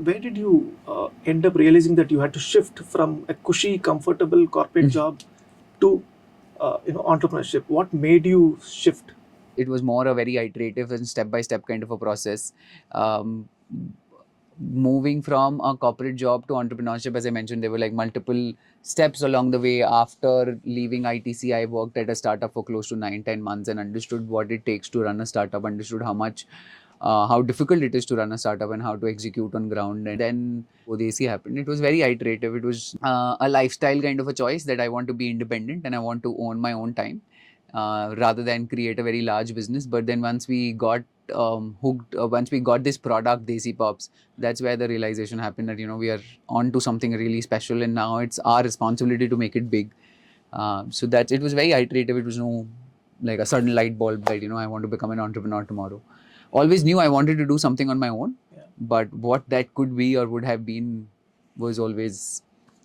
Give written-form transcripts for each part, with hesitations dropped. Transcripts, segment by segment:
where did you end up realizing that you had to shift from a cushy, comfortable corporate job to entrepreneurship? What made you shift? It was more a very iterative and step-by-step kind of a process. Um, Moving from a corporate job to entrepreneurship, as I mentioned, there were like multiple steps along the way. After leaving ITC, I worked at a startup for close to 9-10 months and understood what it takes to run a startup, understood how difficult it is to run a startup and how to execute on ground. And then GODESi happened. It was very iterative. It was a lifestyle kind of a choice that I want to be independent and I want to own my own time rather than create a very large business. But then once we got hooked, once we got this product, Desi Pops, that's where the realization happened that, we are on to something really special and now it's our responsibility to make it big. So that it was very iterative. It was no like a sudden light bulb that, I want to become an entrepreneur tomorrow. Always knew I wanted to do something on my own, but what that could be or would have been was always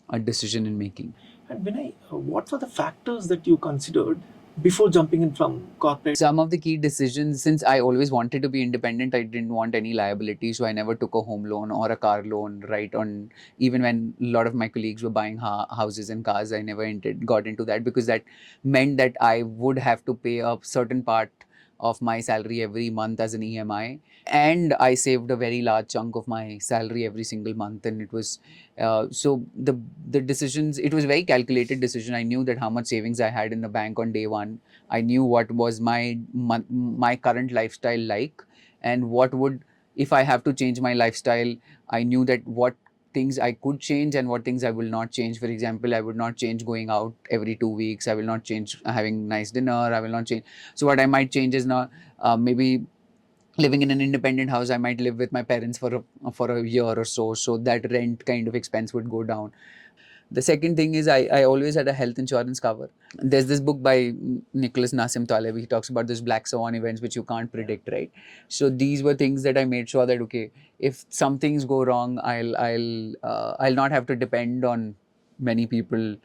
a decision in making. And Vinay, what were the factors that you considered before jumping in from corporate? Some of the key decisions, since I always wanted to be independent, I didn't want any liability. So I never took a home loan or a car loan, right? On even when a lot of my colleagues were buying houses and cars, I never got into that because that meant that I would have to pay a certain part of my salary every month as an EMI. And I saved a very large chunk of my salary every single month. And it was so the decisions, it was a very calculated decision. I knew that how much savings I had in the bank on day one. I knew what was my current lifestyle like, and what would, if I have to change my lifestyle, I knew that what things I could change and what things I will not change. For example, I would not change going out every 2 weeks. I will not change having nice dinner. I will not change. So what I might change is not maybe living in an independent house. I might live with my parents for a year or so. So that rent kind of expense would go down. The second thing is I always had a health insurance cover. There's this book by Nicholas Nassim Taleb. He talks about this black swan events which you can't predict, right? So these were things that I made sure that, okay, if some things go wrong, I'll not have to depend on many people.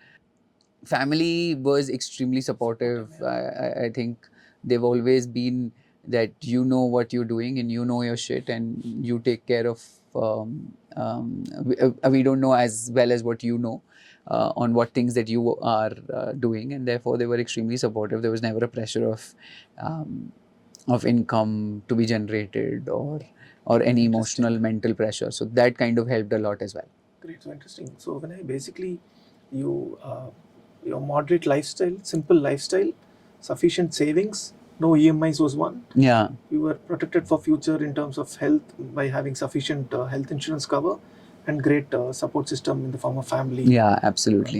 Family was extremely supportive. I think they've always been that what you're doing and your shit and you take care of. We don't know as well as what on what things that you are doing, and therefore they were extremely supportive. There was never a pressure of income to be generated or any emotional mental pressure. So that kind of helped a lot as well. Great, so interesting. So when I basically you your moderate lifestyle, simple lifestyle, sufficient savings, no EMIs was one. Yeah. You were protected for future in terms of health by having sufficient health insurance cover and great support system in the form of family. Yeah, absolutely.